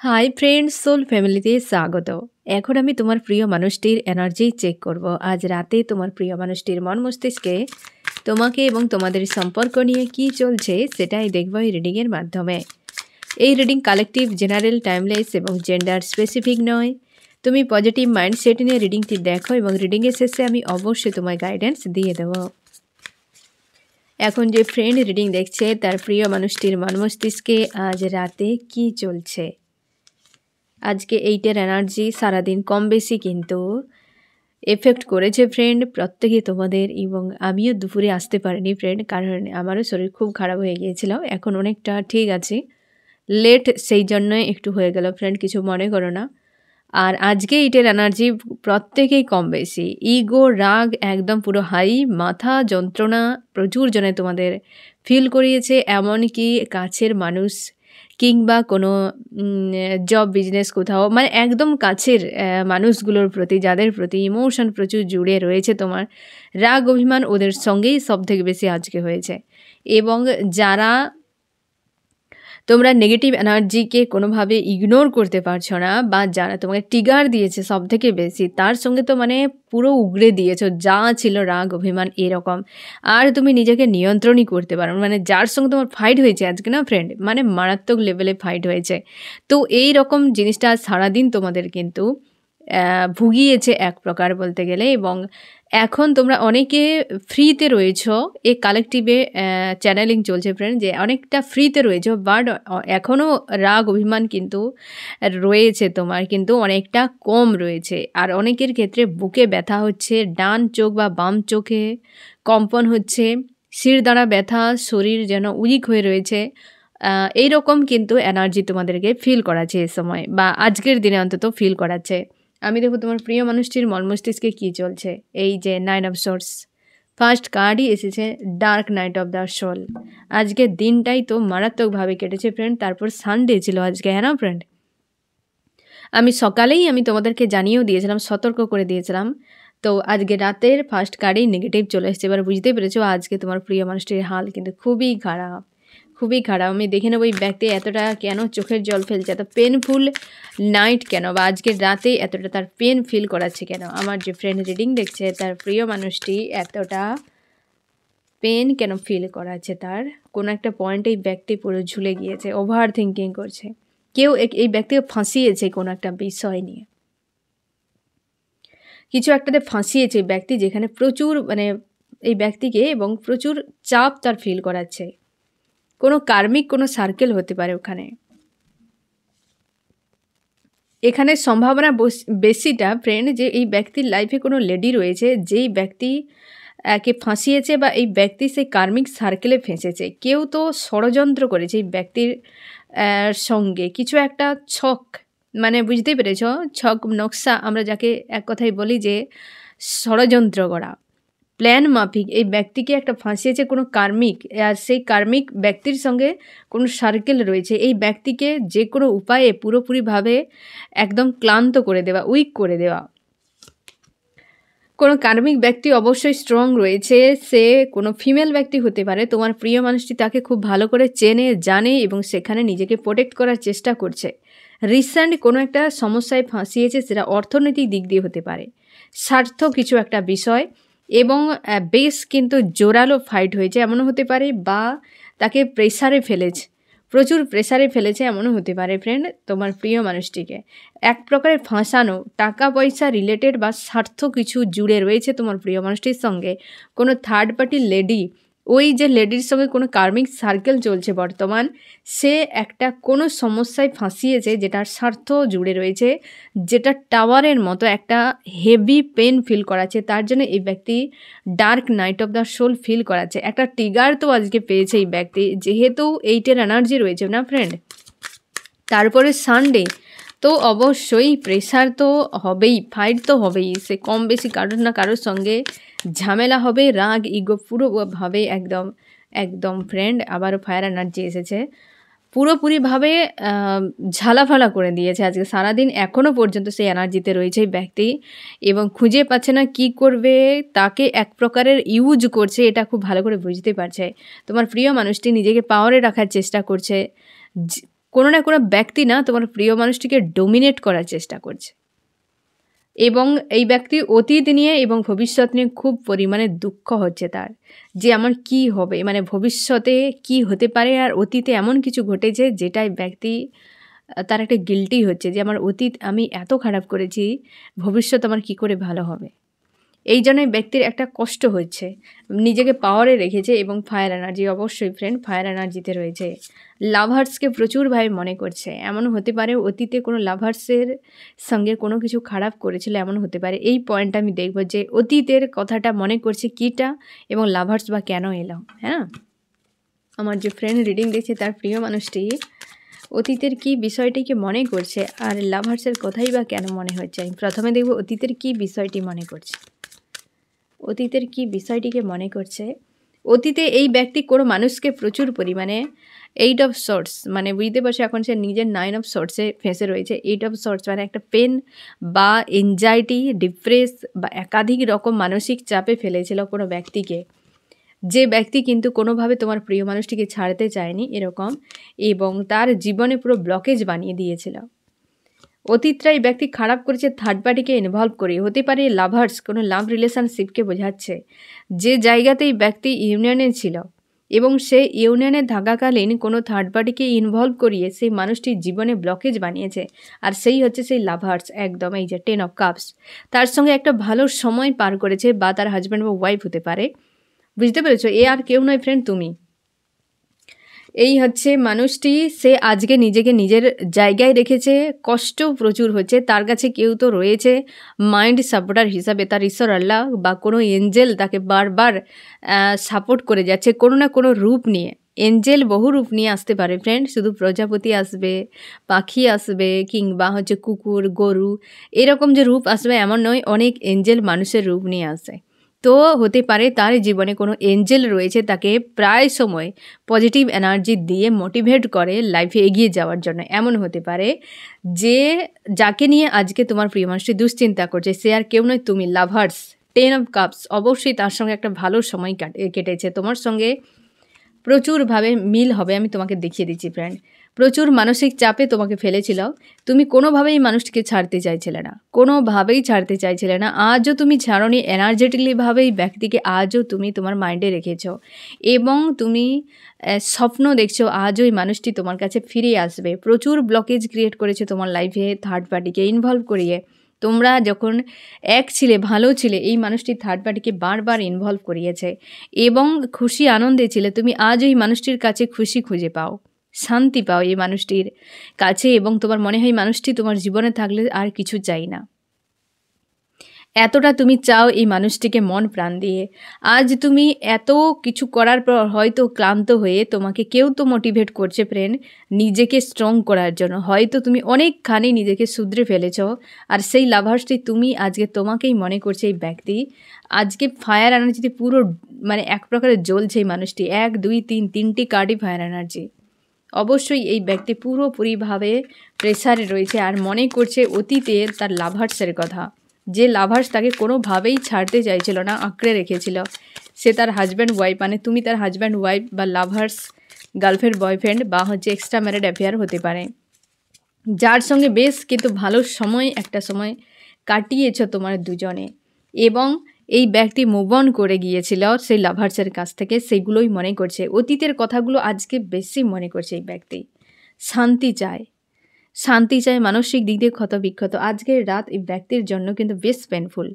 Hi friends, soul ফ্যামিলিতে স্বাগত। এখন আমি তোমার প্রিয় মানুষটির এনার্জি চেক করব। আজ রাতে তোমার প্রিয় মানুষটির মন মস্তিষ্কে তোমাকে এবং তোমাদের সম্পর্ক নিয়ে কি চলছে সেটাই দেখব এই রিডিংয়ের মাধ্যমে। এই রিডিং কালেকটিভ, জেনারেল, টাইমলেস এবং জেন্ডার স্পেসিফিক নয়। তুমি পজিটিভ মাইন্ডসেট নিয়ে রিডিংটি দেখো এবং রিডিংয়ের শেষে আমি অবশ্যই তোমায় গাইডেন্স দিয়ে দেবো। এখন যে ফ্রেন্ড রিডিং দেখছে তার প্রিয় মানুষটির মন মস্তিষ্কে আজ রাতে কি চলছে। আজকে এইটার এনার্জি সারাদিন কম বেশি কিন্তু এফেক্ট করেছে ফ্রেন্ড প্রত্যেকে তোমাদের, এবং আমিও দুপুরে আসতে পারিনি ফ্রেন্ড, কারণ আমারও শরীর খুব খারাপ হয়ে গিয়েছিল। এখন অনেকটা ঠিক আছে, লেট সেই জন্যই একটু হয়ে গেল ফ্রেন্ড, কিছু মনে করো না। আর আজকে এইটার এনার্জি প্রত্যেকেই কম বেশি ইগো, রাগ একদম পুরো হাই, মাথা যন্ত্রণা প্রচুর জনে তোমাদের ফিল করিয়েছে। এমনকি কাছের মানুষ কিংবা কোনো জব বিজনেস কোথাও, মানে একদম কাছের মানুষগুলোর প্রতি, যাদের প্রতি ইমোশন প্রচুর জুড়ে রয়েছে তোমার, রাগ অভিমান ওদের সঙ্গেই সব থেকে বেশি আজকে হয়েছে। এবং যারা তোমরা নেগেটিভ এনার্জিকে কোনোভাবে ইগনোর করতে পারছো না, বা যারা তোমাকে ট্রিগার দিয়েছে সব থেকে বেশি, তার সঙ্গে তো মানে পুরো উগড়ে দিয়েছো, যা ছিল রাগ অভিমান এরকম। আর তুমি নিজেকে নিয়ন্ত্রণই করতে পারো, মানে যার সঙ্গে তোমার ফাইট হয়েছে আজকে না ফ্রেন্ড, মানে মারাত্মক লেভেলে ফাইট হয়েছে। তো এই রকম জিনিসটা সারাদিন তোমাদের কিন্তু ভুগিয়েছে এক প্রকার বলতে গেলে। এবং এখন তোমরা অনেকে ফ্রিতে রয়েছো, এই কালেকটিভে চ্যানেলিং চলছে ফ্রেন্ড, যে অনেকটা ফ্রিতে রয়েছো, বাট এখনও রাগ অভিমান কিন্তু রয়েছে তোমার, কিন্তু অনেকটা কম রয়েছে। আর অনেকের ক্ষেত্রে বুকে ব্যথা হচ্ছে, ডান চোখ বা বাম চোখে কম্পন হচ্ছে, শিরদাঁড়া ব্যথা, শরীর যেন উইক হয়ে রয়েছে, এইরকম কিন্তু এনার্জি তোমাদেরকে ফিল করাচ্ছে এ সময়, বা আজকের দিনে অন্তত ফিল করাচ্ছে। আমি দেখো তোমার প্রিয় মানুষটির মন মস্তিষ্কে কী চলছে। এই যে 9 অফ সোর্স, ফার্স্ট কার্ডই এসেছে dark night of the soul. আজকের দিনটাই তো মারাত্মকভাবে কেটেছে ফ্রেন্ড। তারপর সানডে ছিল আজকে, হ্যাঁ না ফ্রেন্ড? আমি সকালেই তোমাদেরকে জানিয়েও দিয়েছিলাম, সতর্ক করে দিয়েছিলাম। তো আজকে রাতের ফার্স্ট কার্ডেই নেগেটিভ চলে এসেছে। এবার বুঝতে পেরেছো আজকে তোমার প্রিয় মানুষটির হাল কিন্তু খুবই খারাপ, খুবই খারাপ। আমি দেখে নেবো এই ব্যক্তি এতটা কেন চোখের জল ফেলছে, এত পেনফুল নাইট কেন, বা আজকের রাতে এতটা তার পেন ফিল করাচ্ছে কেন। আমার যে ফ্রেন্ড রিডিং দেখছে তার প্রিয় মানুষটি এতটা পেন কেন ফিল করাচ্ছে, তার কোনো একটা পয়েন্টে এই ব্যক্তি পুরো ঝুলে গিয়েছে, ওভার থিঙ্কিং করছে। কেউ এই ব্যক্তিকে ফাঁসিয়েছে কোনো একটা বিষয় নিয়ে, কিছু একটাতে ফাঁসিয়েছে ব্যক্তি, যেখানে প্রচুর মানে এই ব্যক্তিকে এবং প্রচুর চাপ তার ফিল করাচ্ছে। কোনো কার্মিক কোনো সার্কেল হতে পারে ওখানে। এখানে সম্ভাবনা বেশিটা ফ্রেন্ড যে এই ব্যক্তির লাইফে কোনো লেডি রয়েছে, যেই ব্যক্তি কে ফাঁসিয়েছে, বা এই ব্যক্তি সেই কার্মিক সার্কেলে ফেঁসেছে। কেউ তো ষড়যন্ত্র করেছে এই ব্যক্তির সঙ্গে, কিছু একটা ছক, মানে বুঝতেই পেরেছ, ছক নকশা আমরা যাকে এক কথায় বলি, যে ষড়যন্ত্র করা, প্ল্যান মাফিক এই ব্যক্তিকে একটা ফাঁসিয়েছে কোনো কার্মিক। আর সেই কার্মিক ব্যক্তির সঙ্গে কোনো সার্কেল রয়েছে। এই ব্যক্তিকে যে কোনো উপায়ে পুরোপুরিভাবে একদম ক্লান্ত করে দেওয়া, উইক করে দেওয়া। কোনো কার্মিক ব্যক্তি অবশ্যই স্ট্রং রয়েছে, সে কোনো ফিমেল ব্যক্তি হতে পারে। তোমার প্রিয় মানুষটি তাকে খুব ভালো করে চেনে, জানে এবং সেখানে নিজেকে প্রোটেক্ট করার চেষ্টা করছে। রিসেন্ট কোনো একটা সমস্যায় ফাঁসিয়েছে, সেটা অর্থনৈতিক দিক দিয়ে হতে পারে, স্বার্থ কিছু একটা বিষয়, এবং বেশ কিন্তু জোরালো ফাইট হয়েছে এমনও হতে পারে, বা তাকে প্রেসারে ফেলেছে, প্রচুর প্রেসারে ফেলেছে এমনও হতে পারে ফ্রেন্ড। তোমার প্রিয় মানুষটিকে এক প্রকারের ফাঁসানো, টাকা পয়সা রিলেটেড বা স্বার্থ কিছু জুড়ে রয়েছে তোমার প্রিয় মানুষটির সঙ্গে। কোনো থার্ড পার্টি লেডি, ওই যে লেডির সঙ্গে কোনো কার্মিক সার্কেল চলছে বর্তমান, সে একটা কোনো সমস্যায় ফাঁসিয়েছে যেটার স্বার্থ জুড়ে রয়েছে, যেটা টাওয়ারের মতো একটা হেভি পেন ফিল করাচ্ছে। তার জন্য এই ব্যক্তি dark night of the soul feel করাচ্ছে। একটা ট্রিগার তো আজকে পেয়েছে এই ব্যক্তি, যেহেতু এইটের এনার্জি রয়েছে না ফ্রেন্ড। তারপরে সানডে, তো অবশ্যই প্রেশার তো হবেই, ফাইট তো হবেই, সে কম বেশি কারোর না কারোর সঙ্গে ঝামেলা হবে, রাগ ইগো পুরোভাবে একদম একদম ফ্রেন্ড। আবারও ফায়ার এনার্জি এসেছে, পুরোপুরিভাবে ঝালাফালা করে দিয়েছে আজকে সারাদিন। এখনও পর্যন্ত সেই এনার্জিতে রয়েছে এই ব্যক্তি, এবং খুঁজে পাচ্ছে না কি করবে, তাকে এক প্রকারের ইউজ করছে, এটা খুব ভালো করে বুঝতে পারছে। তোমার প্রিয় মানুষটি নিজেকে পাওয়ারে রাখার চেষ্টা করছে, কোনো না কোনো ব্যক্তি না তোমার প্রিয় মানুষটিকে ডোমিনেট করার চেষ্টা করছে, এবং এই ব্যক্তি অতীত নিয়ে এবং ভবিষ্যৎ নিয়ে খুব পরিমাণে দুঃখ হচ্ছে তার, যে আমার কি হবে, মানে ভবিষ্যতে কি হতে পারে, আর অতীতে এমন কিছু ঘটেছে যেটাই ব্যক্তি তার একটা গিল্টি হচ্ছে যে আমার অতীত আমি এত খারাপ করেছি, ভবিষ্যৎ আমার কি করে ভালো হবে। এই জন্যই ব্যক্তির একটা কষ্ট হচ্ছে, নিজেকে পাওয়ারে রেখেছে, এবং ফায়ার এনার্জি অবশ্যই ফ্রেন্ড ফায়ার এনার্জিতে রয়েছে। লাভার্সকে প্রচুরভাবে মনে করছে, এমন হতে পারে অতীতে কোনো লাভার্সের সঙ্গে কোনো কিছু খারাপ করেছিল, এমন হতে পারে। এই পয়েন্টটা আমি দেখব যে অতীতের কথাটা মনে করছে কীটা, এবং লাভার্স বা কেন এলো। হ্যাঁ, আমার যে ফ্রেন্ড রিডিং দেখছে তার প্রিয় মানুষটি অতীতের কি বিষয়টিকে মনে করছে, আর লাভার্সের কথাই বা কেন মনে হচ্ছে। আমি প্রথমে দেখব অতীতের কি বিষয়টি মনে করছে, অতীতের কি বিষয়টিকে মনে করছে। অতীতে এই ব্যক্তি কোনো মানুষকে প্রচুর পরিমাণে 8 অফ শর্টস, মানে বুঝতে পারছো এখন সে নিজের 9 অফ শর্টসে ফেঁসে রয়েছে। 8 অফ শর্টস মানে একটা পেন বা এনজাইটি, ডিপ্রেস বা একাধিক রকম মানসিক চাপে ফেলেছিল কোনো ব্যক্তিকে, যে ব্যক্তি কিন্তু কোনোভাবে তোমার প্রিয় মানুষটিকে ছাড়তে চায়নি এরকম, এবং তার জীবনে পুরো ব্লকেজ বানিয়ে দিয়েছিল। অতীতরা এই ব্যক্তি খারাপ করেছে থার্ড পার্টিকে ইনভলভ করে, হতে পারে লাভার্স কোনো লাভ রিলেশনশিপকে বোঝাচ্ছে, যে জায়গাতে এই ব্যক্তি ইউনিয়নে ছিল এবং সে ইউনিয়নে থাকাকালীন কোনো থার্ড পার্টিকে ইনভলভ করিয়ে সেই মানুষটির জীবনে ব্লকেজ বানিয়েছে, আর সেই হচ্ছে সেই লাভার্স। একদম এই যে 10 অফ কাপস, তার সঙ্গে একটা ভালো সময় পার করেছে, বা তার হাজব্যান্ড বা ওয়াইফ হতে পারে। বুঝতে পেরেছো, এ আর কেউ নয় ফ্রেন্ড, তুমি। এই হচ্ছে মানুষটি, সে আজকে নিজেকে নিজের জায়গায় রেখেছে, কষ্ট প্রচুর হচ্ছে, তার কাছে কেউ তো রয়েছে মাইন্ড সাপোর্টার হিসাবে, তার ঈশ্বর আল্লাহ বা কোনো এঞ্জেল তাকে বারবার সাপোর্ট করে যাচ্ছে কোনো না কোনো রূপ নিয়ে। এঞ্জেল বহু রূপ নিয়ে আসতে পারে ফ্রেন্ড, শুধু প্রজাপতি আসবে, পাখি আসবে, কিংবা হচ্ছে কুকুর, গরু, এরকম যে রূপ আসবে এমন নয়, অনেক এঞ্জেল মানুষের রূপ নিয়ে আসে। তো হতে পারে তার জীবনে কোনো এঞ্জেল রয়েছে, তাকে প্রায় সময় পজিটিভ এনার্জি দিয়ে মোটিভেট করে লাইফে এগিয়ে যাওয়ার জন্য। এমন হতে পারে যে যাকে নিয়ে আজকে তোমার প্রিয় মানুষটি দুশ্চিন্তা করছে, সে আর কেউ নয়, তুমি। লাভার্স 10 অফ কাপস, অবশ্যই তার সঙ্গে একটা ভালো সময় কেটেছে, তোমার সঙ্গে প্রচুরভাবে মিল হবে। আমি তোমাকে দেখিয়ে দিচ্ছি ফ্রেন্ড, প্রচুর মানসিক চাপে তোমাকে ফেলেছিল, তুমি কোনোভাবেই মানুষটিকে ছাড়তে চাইছিলে না, কোনোভাবেই ছাড়তে চাইছিলে না। আজও তুমি ছাড়নি, এনার্জেটিকলিভাবেই ব্যক্তিকে আজও তুমি তোমার মাইন্ডে রেখেছো, এবং তুমি স্বপ্ন দেখছো আজও এই মানুষটি তোমার কাছে ফিরে আসবে। প্রচুর ব্লকেজ ক্রিয়েট করেছে তোমার লাইফে থার্ড পার্টিকে ইনভলভ করিয়ে। তোমরা যখন এক ছিলে, ভালো ছিলে, এই মানুষটি থার্ড পার্টিকে বারবার ইনভলভ করিয়েছে, এবং খুশি আনন্দে ছিলে। তুমি আজ ওই মানুষটির কাছে খুশি খুঁজে পাও, শান্তি পাও এই মানুষটির কাছে, এবং তোমার মনে হয় মানুষটি তোমার জীবনে থাকলে আর কিছু চাই না। এতটা তুমি চাও এই মানুষটিকে মন প্রাণ দিয়ে। আজ তুমি এত কিছু করার পর হয়তো ক্লান্ত হয়ে তোমাকে কেউ তো মোটিভেট করছে ফ্রেন্ড নিজেকে স্ট্রং করার জন্য, হয়তো তুমি অনেকখানি নিজেকে শুধরে ফেলেছ, আর সেই লাভার্সটি তুমি, আজকে তোমাকেই মনে করছে এই ব্যক্তি। আজকে ফায়ার এনার্জিতে পুরো মানে এক প্রকারের জ্বলছে এই মানুষটি, 1 2 3 তিনটি কার্ডই ফায়ার এনার্জি। অবশ্যই এই ব্যক্তি পুরোপুরিভাবে প্রেসারে রয়েছে, আর মনে করছে অতীতের তার লাভার্সের কথা, যে লাভার্স তাকে কোনোভাবেই ছাড়তে চাইছিল না, আঁকড়ে রেখেছিল। সে তার হাজব্যান্ড ওয়াইফ, মানে তুমি তার হাজব্যান্ড ওয়াইফ, বা লাভার্স গার্লফ্রেন্ড বয়ফ্রেন্ড, বা হচ্ছে এক্সট্রা ম্যারিড অ্যাফেয়ার হতে পারে, যার সঙ্গে বেশ কিন্তু ভালো সময় একটা সময় কাটিয়েছ তোমার দুজনে, এবং এই ব্যক্তি মুভ অন করে গিয়েছিল সেই লাভার্সের কাছ থেকে, সেগুলোই মনে করছে। অতীতের কথাগুলো আজকে বেশি মনে করছে এই ব্যক্তি। শান্তি চায়, শান্তি চায়, মানসিক দিক দিয়ে ক্ষত বিক্ষত। আজকের রাত এই ব্যক্তির জন্য কিন্তু বেশ পেনফুল।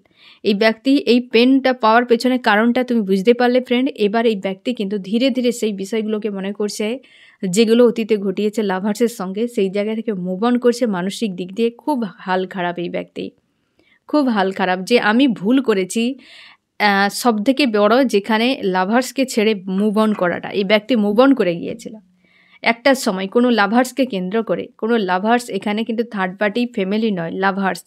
এই ব্যক্তি এই পেনটা পাওয়ার পেছনে কারণটা তুমি বুঝতে পারলে ফ্রেন্ড। এবার এই ব্যক্তি কিন্তু ধীরে ধীরে সেই বিষয়গুলোকে মনে করছে যেগুলো অতীতে ঘটিয়েছে লাভার্সের সঙ্গে, সেই জায়গা থেকে মুভ অন করছে। মানসিক দিক দিয়ে খুব হাল খারাপ এই ব্যক্তি, খুব হাল খারাপ, যে আমি ভুল করেছি। সবথেকে বড় যেখানে লাভার্সকে ছেড়ে মুভ অন করাটা, এই ব্যক্তি মুভ অন করে গিয়েছিল একটা সময় কোনো লাভার্সকে কেন্দ্র করে। কোনো লাভার্স এখানে কিন্তু থার্ড পার্টি ফ্যামিলি নয়, লাভার্স।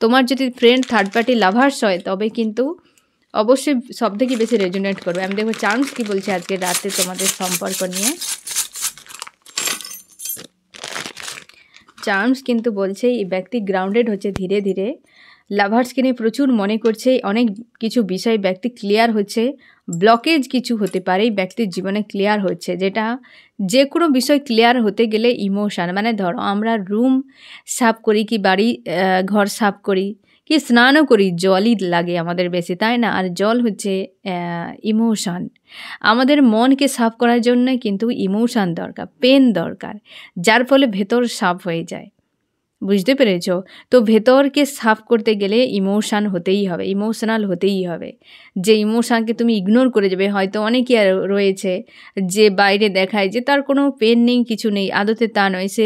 তোমার যদি ফ্রেন্ড থার্ড পার্টি লাভার্স হয় তবে কিন্তু অবশ্যই সবথেকে বেশি রেজোনেট করবে। আমি দেখবো চান্স কি বলছে আজকে রাতে তোমাদের সম্পর্ক নিয়ে। চার্মস কিন্তু বলছে এই ব্যক্তি গ্রাউন্ডেড হচ্ছে ধীরে ধীরে, লাভার্সকে নিয়ে প্রচুর মনে করছে, অনেক কিছু বিষয় ব্যক্তি ক্লিয়ার হচ্ছে, ব্লকেজ কিছু হতে পারে ব্যক্তির জীবনে ক্লিয়ার হচ্ছে, যেটা যে কোনো বিষয় ক্লিয়ার হতে গেলে ইমোশান, মানে ধরো আমরা রুম সাফ করি কি বাড়ি ঘর সাফ করি কি স্নানও করি, জলই লাগে আমাদের বেশি, তাই না? আর জল হচ্ছে ইমোশান। আমাদের মনকে সাফ করার জন্য কিন্তু ইমোশান দরকার, পেন দরকার, যার ফলে ভেতর সাফ হয়ে যায়। বুঝতে পেরেছ? তো ভেতরকে সাফ করতে গেলে ইমোশান হতেই হবে, ইমোশনাল হতেই হবে। যে ইমোশানকে তুমি ইগনোর করে যাবে, হয়তো অনেকে রয়েছে যে বাইরে দেখায় যে তার কোনো পেন নেই, কিছু নেই, আদতে তা নয়। সে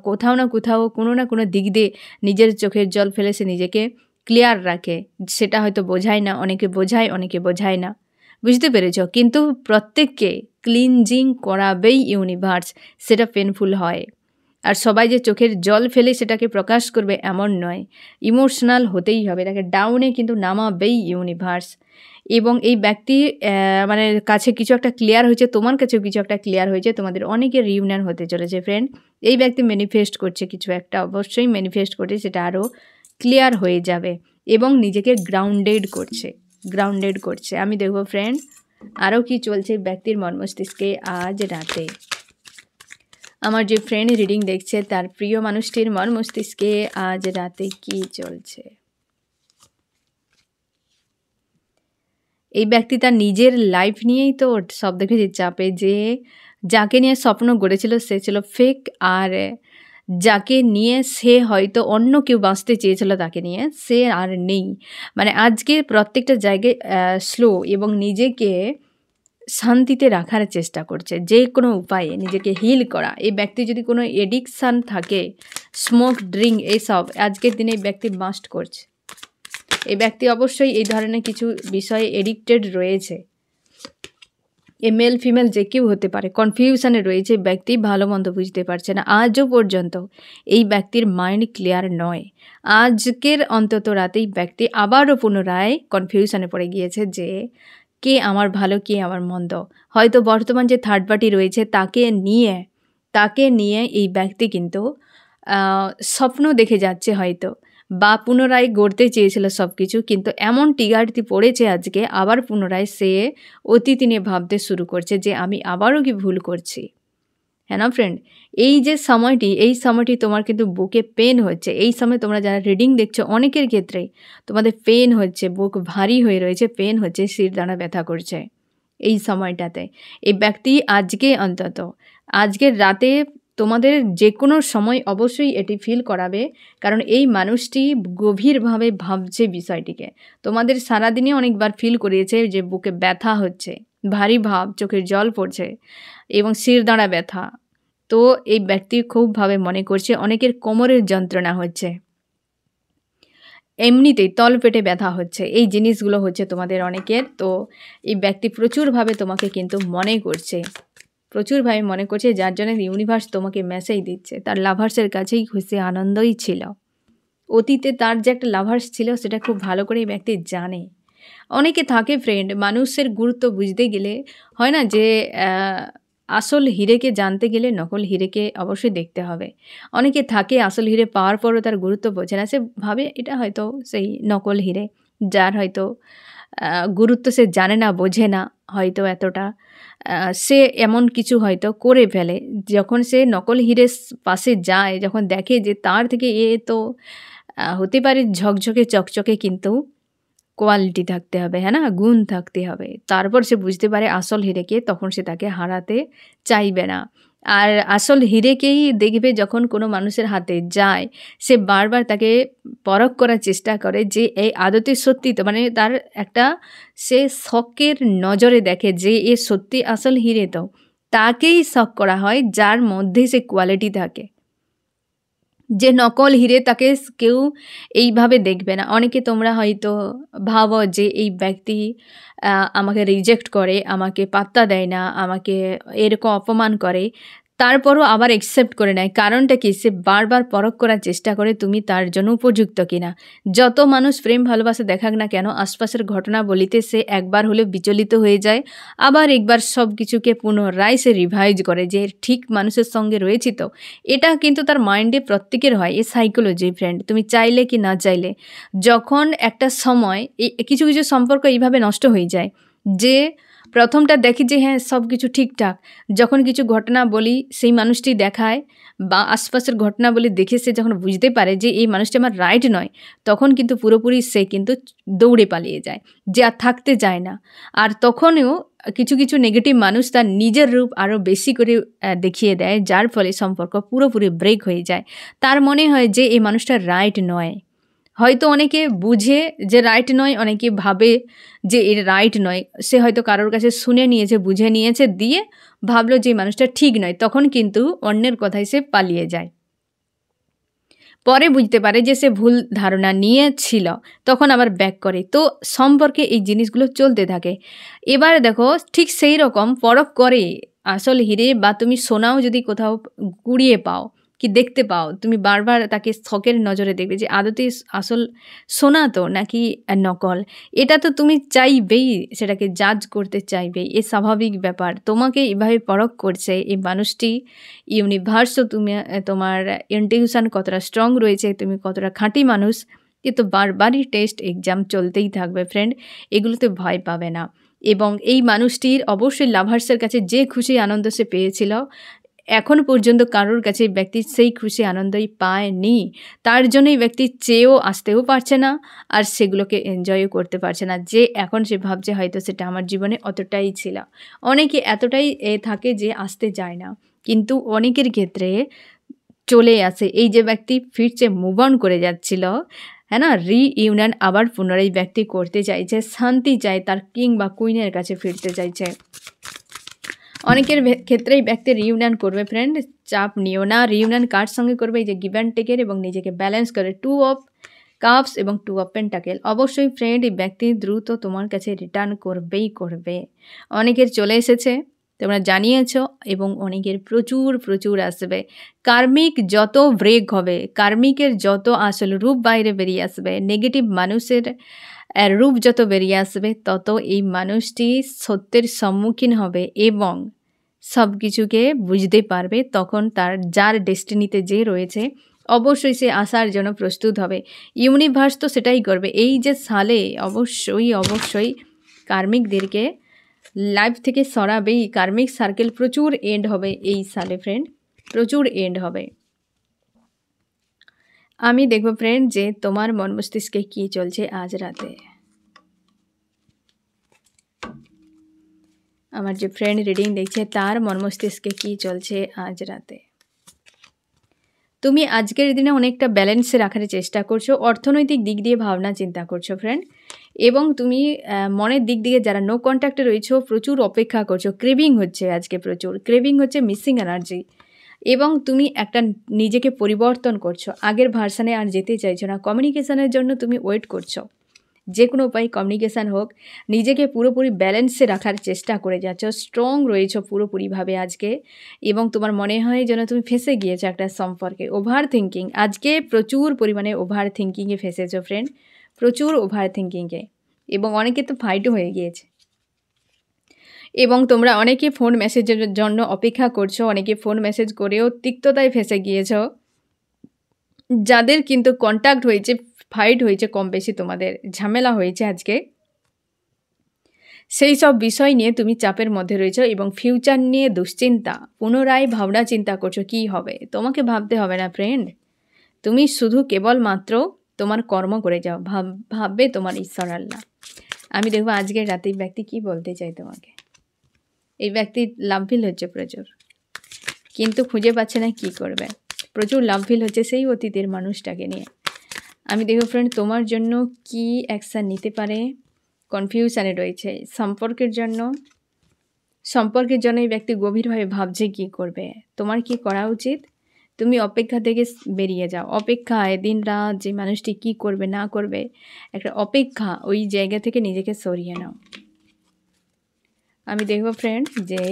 কোথাও না কোথাও কোনো না কোনো দিক দিয়ে নিজের চোখের জল ফেলে সে নিজেকে ক্লিয়ার রাখে, সেটা হয়তো বোঝায় না, অনেকে বোঝায়, অনেকে বোঝায় না। বুঝতে পেরেছ? কিন্তু প্রত্যেককে ক্লিনজিং করাবেই ইউনিভার্স, সেটা পেনফুল হয়। আর সবাই যে চোখের জল ফেলে সেটাকে প্রকাশ করবে এমন নয়, ইমোশনাল হতেই হবে, তাকে ডাউনে কিন্তু নামাবেই ইউনিভার্স। এবং এই ব্যক্তি মানে কাছে কিছু একটা ক্লিয়ার হয়েছে, তোমার কাছেও কিছু একটা ক্লিয়ার হয়েছে, তোমাদের অনেকের রিউনিয়ন হতে চলেছে ফ্রেন্ড। এই ব্যক্তি ম্যানিফেস্ট করছে কিছু একটা, অবশ্যই ম্যানিফেস্ট করছে, সেটা আরও ক্লিয়ার হয়ে যাবে এবং নিজেকে গ্রাউন্ডেড করছে। আমি দেখব ফ্রেন্ড আরও কি চলছে ব্যক্তির মন মস্তিষ্কে আজ রাতে। আমার যে ফ্রেন্ড রিডিং দেখছে তার প্রিয় মানুষটির মন মস্তিষ্কে আজ রাতে কি চলছে। এই ব্যক্তি তার নিজের লাইফ নিয়েই তো সব দেখেছে চাপে, যে যাকে নিয়ে স্বপ্ন গড়েছিল সে ছিল ফেক, আর যাকে নিয়ে সে হয়তো অন্য কেউ বাঁচতে চেয়েছিল তাকে নিয়ে সে আর নেই। মানে আজকে প্রত্যেকটা জায়গায় স্লো এবং নিজেকে শান্তিতে রাখার চেষ্টা করছে, যে কোনো উপায়ে নিজেকে হিল করা। এই ব্যক্তি যদি কোনো এডিকশান থাকে, স্মোক ড্রিঙ্ক এইসব, আজকের দিনে এই ব্যক্তি মাস্ট করছে। এই ব্যক্তি অবশ্যই এই ধরনের কিছু বিষয়ে এডিক্টেড রয়েছে। এ মেল ফিমেল যে কেউ হতে পারে, কনফিউশনে রয়েছে ব্যক্তি, ভালো মন্দ বুঝতে পারছে না। আজও পর্যন্ত এই ব্যক্তির মাইন্ড ক্লিয়ার নয়। আজকের অন্তত রাতেই ব্যক্তি আবারও পুনরায় কনফিউশনে পড়ে গিয়েছে যে কে আমার ভালো, কে আমার মন্দ। হয়তো বর্তমান যে থার্ড পার্টি রয়েছে তাকে নিয়ে এই ব্যক্তি কিন্তু স্বপ্ন দেখে যাচ্ছে হয়তো, বা পুনরায় গড়তে চেয়েছিল সব কিছু, কিন্তু এমন টিগারটি পড়েছে আজকে আবার পুনরায় সে অতীত নিয়ে ভাবতে শুরু করছে যে আমি আবারও কি ভুল করছি। হ্যাঁ না ফ্রেন্ড, এই সময়টি তোমার কিন্তু বুকে পেন হচ্ছে। এই সময় তোমরা যারা রিডিং দেখছো অনেকের ক্ষেত্রে তোমাদের পেন হচ্ছে, বুক ভারী হয়ে রয়েছে, পেন হচ্ছে, শিরদাঁড়া ব্যথা করছে এই সময়টাতে। এই ব্যক্তি আজকের রাতে তোমাদের যে কোনো সময় অবশ্যই এটি ফিল করাবে, কারণ এই মানুষটি গভীরভাবে ভাবছে বিষয়টিকে। তোমাদের সারাদিনে অনেকবার ফিল করিয়েছে যে বুকে ব্যথা হচ্ছে, ভারী ভাব, চোখের জল পড়ছে এবং শিরদাঁড়া ব্যথা। তো এই ব্যক্তি খুবভাবে মনে করছে, অনেকের কোমরের যন্ত্রণা হচ্ছে, এমনিতেই তলপেটে ব্যথা হচ্ছে, এই জিনিসগুলো হচ্ছে তোমাদের অনেকের। তো এই ব্যক্তি প্রচুরভাবে তোমাকে কিন্তু প্রচুরভাবে মনে করছে, যার জন্য ইউনিভার্স তোমাকে মেসেজ দিচ্ছে। তার লাভার্সের কাছেই খুশি আনন্দই ছিল। অতীতে তার যে একটা লাভার্স ছিল সেটা খুব ভালো করে এই ব্যক্তি জানে। অনেকে থাকে ফ্রেন্ড, মানুষের গুরুত্ব বুঝতে গেলে হয় না যে আসল হিরেকে জানতে গেলে নকল হিরেকে অবশ্যই দেখতে হবে। অনেকে থাকে আসল হিরে পাওয়ার পরও তার গুরুত্ব বোঝে না, সে ভাবে এটা হয়তো সেই নকল হিরে, যার হয়তো গুরুত্ব সে জানে না, বোঝে না হয়তো এতটা, সে এমন কিছু হয়তো করে ফেলে। যখন সে নকল হিরের পাশে যায়, যখন দেখে যে তার থেকে এ তো হতে পারে ঝকঝকে চকচকে, কিন্তু কোয়ালিটি থাকতে হবে, হ্যাঁ না, গুণ থাকতে হবে, তারপর সে বুঝতে পারে আসল হিরেকে, তখন সে তাকে হারাতে চাইবে না। আর আসল হিরেকেই দেখবে যখন কোনো মানুষের হাতে যায়, সে বারবার তাকে পরখ করার চেষ্টা করে যে এই আদতে সত্যি তো, মানে তার একটা সে শখের নজরে দেখে যে এ সত্যি আসল হিরে, তো তাকেই শখ করা হয় যার মধ্যে সে কোয়ালিটি থাকে। যে নকল হিরে তাকে কেউ এইভাবে দেখবে না। অনেকে তোমরা হয়তো ভাবো যে এই ব্যক্তি আমাকে রিজেক্ট করে, আমাকে পাত্তা দেয় না, আমাকে এরকম অপমান করে, তারপরও আবার অ্যাকসেপ্ট করে নেয়। কারণটা কি? সে বারবার পরখ করার চেষ্টা করে তুমি তার জন্য উপযুক্ত কিনা। যত মানুষ প্রেম ভালোবাসা দেখাক না কেন, আশপাশের ঘটনাবলিতে সে একবার হলেও বিচলিত হয়ে যায়। আবার একবার সব কিছুকে পুনরায় সে রিভাইজ করে যে ঠিক মানুষের সঙ্গে রয়েছি তো। এটা কিন্তু তার মাইন্ডে প্রত্যেকের হয়। এ সাইকোলজি ফ্রেন্ড, তুমি চাইলে কি না চাইলে। যখন একটা সময় কিছু কিছু সম্পর্ক এইভাবে নষ্ট হয়ে যায় যে প্রথমটা দেখি যে হ্যাঁ সব কিছু ঠিকঠাক, যখন কিছু ঘটনা বলি সেই মানুষটি দেখায় বা আশপাশের ঘটনা বলি দেখে সে যখন বুঝতে পারে যে এই মানুষটি আমার রাইট নয়, তখন কিন্তু পুরোপুরি সে কিন্তু দৌড়ে পালিয়ে যায়, যে আর থাকতে চায় না। আর তখনও কিছু কিছু নেগেটিভ মানুষ তার নিজের রূপ আরও বেশি করে দেখিয়ে দেয়, যার ফলে সম্পর্ক পুরোপুরি ব্রেক হয়ে যায়। তার মনে হয় যে এই মানুষটা রাইট নয়। হয়তো অনেকে বুঝে যে রাইট নয়, অনেকে ভাবে যে এর রাইট নয়। সে হয়তো কারোর কাছে শুনে নিয়েছে, বুঝে নিয়েছে, দিয়ে ভাবলো যে মানুষটা ঠিক নয়, তখন কিন্তু অন্যের কথায় সে পালিয়ে যায়। পরে বুঝতে পারে যে সে ভুল ধারণা নিয়েছিল, তখন আবার ব্যাক করে। তো সম্পর্কে এই জিনিসগুলো চলতে থাকে। এবার দেখো ঠিক সেই রকম পরখ করে আসল হিরে বা তুমি সোনাও যদি কোথাও কুড়িয়ে পাও কি দেখতে পাও, তুমি বারবার তাকে শখের নজরে দেখবে যে আদতে আসল সোনা তো নাকি নকল। এটা তো তুমি চাইবেই, সেটাকে জাজ করতে চাইবেই, এ স্বাভাবিক ব্যাপার। তোমাকে এভাবে পরখ করছে এই মানুষটি, ইউনিভার্সও তুমি তোমার ইনটিউশন কতটা স্ট্রং রয়েছে, তুমি কতটা খাঁটি মানুষ, কিন্তু বারবারই টেস্ট এক্সাম চলতেই থাকবে ফ্রেন্ড। এগুলোতে ভয় পাবে না। এবং এই মানুষটির অবশ্যই লাভার্সের কাছে যে খুশি আনন্দ সে পেয়েছিল, এখন পর্যন্ত কারোর কাছে ব্যক্তি সেই খুশি আনন্দই পায়নি। তার জন্য এই ব্যক্তি চেয়েও আসতেও পারছে না, আর সেগুলোকে এনজয়ও করতে পারছে না। যে এখন সে ভাবছে হয়তো সেটা আমার জীবনে অতটাই ছিল। অনেকে এতটাই থাকে যে আসতে চায় না, কিন্তু অনেকের ক্ষেত্রে চলে আসে। এই যে ব্যক্তি ফিরছে, মুভ অন করে যাচ্ছিল, হ্যাঁ না, রিইউনিয়ন আবার পুনরায় ব্যক্তি করতে চাইছে, শান্তি চায়, তার কিং বা কুইনের কাছে ফিরতে চাইছে। অনেকের ক্ষেত্রেই ব্যক্তি রিইউনিয়ন করবে ফ্রেন্ড, চাপ নিও না। রিইউনিয়ন কার সঙ্গে করবে? এই যে গিভ অ্যান্ড টেকের এবং নিজেকে ব্যালেন্স করে 2 অফ কাপস এবং 2 অফ পেন্টাকেল। অবশ্যই ফ্রেন্ড এই ব্যক্তি দ্রুত তোমার কাছে রিটার্ন করবেই করবে। অনেকের চলে এসেছে, তোমরা জানিয়েছ, এবং অনেকের প্রচুর প্রচুর আসবে। কার্মিক যত ব্রেক হবে, কার্মিকের যত আসল রূপ বাইরে বেরিয়ে আসবে, নেগেটিভ মানুষের রূপ যত বেরিয়ে আসবে, তত এই মানুষটি সত্যের সম্মুখীন হবে এবং সব কিছুকে বুঝতে পারবে। তখন তার যার ডেস্টিনিতে যে রয়েছে অবশ্যই সে আসার জন্য প্রস্তুত হবে। ইউনিভার্স তো সেটাই করবে। এই যে সালে অবশ্যই অবশ্যই কার্মিকদেরকে লাইফ থেকে সরাবেই। কার্মিক সার্কেল প্রচুর এন্ড হবে এই সালে ফ্রেন্ড, প্রচুর এন্ড হবে। আমি দেখব ফ্রেন্ড যে তোমার মন মস্তিষ্কে কী চলছে আজ রাতে। আমার যে ফ্রেন্ড রিডিং দেখছে তার মন মস্তিষ্কে কী চলছে আজ রাতে। তুমি আজকের দিনে অনেকটা ব্যালেন্সে রাখার চেষ্টা করছো, অর্থনৈতিক দিক দিয়ে ভাবনা চিন্তা করছো ফ্রেন্ড, এবং তুমি মনের দিক দিয়ে যারা নো কন্ট্যাক্টে রয়েছো প্রচুর অপেক্ষা করছো। ক্রেভিং হচ্ছে আজকে, প্রচুর ক্রেভিং হচ্ছে, মিসিং এনার্জি, এবং তুমি একটা নিজেকে পরিবর্তন করছো, আগের ভার্সানে আর যেতে চাইছো না। কমিউনিকেশনের জন্য তুমি ওয়েট করছো, যে কোনো উপায় কমিউনিকেশান হোক, নিজেকে পুরোপুরি ব্যালেন্সে রাখার চেষ্টা করে যাচ্ছ, স্ট্রং রয়েছো পুরোপুরিভাবে আজকে, এবং তোমার মনে হয় যেন তুমি ফেঁসে গিয়েছো একটা সম্পর্কে। ওভার থিঙ্কিং আজকে প্রচুর পরিমাণে ওভার থিঙ্কিংয়ে ফেঁসেছো ফ্রেন্ড, প্রচুর ওভার থিঙ্কিংয়ে, এবং অনেকে তো ফাইটও হয়ে গিয়েছে। এবং তোমরা অনেকে ফোন মেসেজের জন্য অপেক্ষা করছো, অনেকে ফোন মেসেজ করেও তিক্ততায় ফেঁসে গিয়েছো। যাদের কিন্তু কন্ট্যাক্ট হয়েছে, ফাইট হয়েছে, কম বেশি তোমাদের ঝামেলা হয়েছে আজকে, সেই সব বিষয় নিয়ে তুমি চাপের মধ্যে রয়েছো এবং ফিউচার নিয়ে দুশ্চিন্তা, পুনরায় ভাবনা চিন্তা করছো কী হবে। তোমাকে ভাবতে হবে না ফ্রেন্ড, তুমি শুধু কেবলমাত্র তোমার কর্ম করে যাও, ভাববে তোমার ঈশ্বর আল্লাহ। আমি দেখবো আজকের রাতে এই ব্যক্তি কী বলতে চাই তোমাকে। এই ব্যক্তি লাভ ফিল হচ্ছে প্রচুর, কিন্তু খুঁজে পাচ্ছে না কি করবে। প্রচুর লাভ ফিল হচ্ছে সেই অতীতের মানুষটাকে নিয়ে। আমি দেখব ফ্রেন্ড তোমার জন্য কি অ্যাকশান নিতে পারে, কনফিউশানে রয়েছে। সম্পর্কের জন্য এই ব্যক্তি গভীরভাবে ভাবছে কি করবে। তোমার কি করা উচিত? তুমি অপেক্ষা থেকে বেরিয়ে যাও। অপেক্ষায় দিন রাত যে মানুষটি কি করবে না করবে, একটা অপেক্ষা, ওই জায়গা থেকে নিজেকে সরিয়ে নাও। আমি দেখব ফ্রেন্ড যে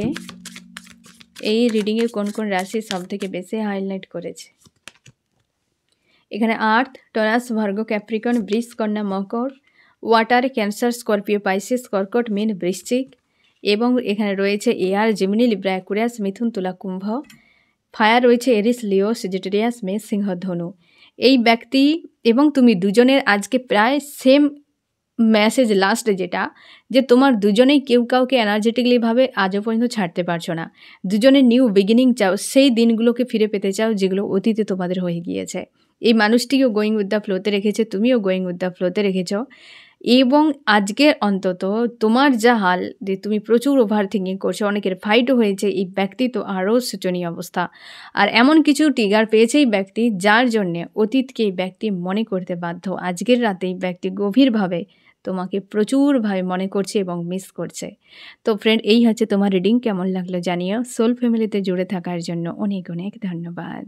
এই রিডিংয়ে কোন কোন রাশি সবথেকে বেশি হাইলাইট করেছে? এখানে আর্থ, টরাস, ভার্গো, ক্যাপ্রিকন, বৃষ, কন্যা, মকর, ওয়াটার, ক্যান্সার, স্করপিও, পাইসিস, কর্কট, মীন, বৃশ্চিক এবং এখানে রয়েছে এয়ার, জেমিনি, লিব্রা, অ্যাকুয়ারিয়াস, মিথুন, তুলা, কুম্ভ। ফায়ার রয়েছে এরিস, লিও, সেজিটেরিয়াস, মেষ, সিংহ, ধনু। এই ব্যক্তি এবং তুমি দুজনের আজকে প্রায় সেম মেসেজ লাস্ট যেটা, যে তোমার দুজনেই কেউ কাউকে এনার্জেটিকলিভাবে আজও পর্যন্ত ছাড়তে পারছো না। দুজনে নিউ বিগিনিং চাও, সেই দিনগুলোকে ফিরে পেতে চাও যেগুলো অতীতে তোমাদের হয়ে গিয়েছে। এই মানুষটিও গোয়িং উইথ দ্য ফ্লোতে রেখেছে, তুমিও গোয়িং উইথ দ্য ফ্লোতে রেখেছ। এবং আজকে অন্তত তোমার যা হাল যে তুমি প্রচুর ওভার থিঙ্কিং করছো, অনেকের ফাইটও হয়েছে, এই ব্যক্তি তো আরও শোচনীয় অবস্থা। আর এমন কিছু ট্রিগার পেয়েছে এই ব্যক্তি যার জন্যে অতীতকে এই ব্যক্তি মনে করতে বাধ্য। আজকের রাতে এই ব্যক্তি গভীরভাবে তোমাকে প্রচুরভাবে মনে করছে এবং মিস করছে। তো ফ্রেন্ড, এই হচ্ছে তোমার রিডিং। কেমন লাগলো জানিও। সোল ফ্যামিলিতে জুড়ে থাকার জন্য অনেক অনেক ধন্যবাদ।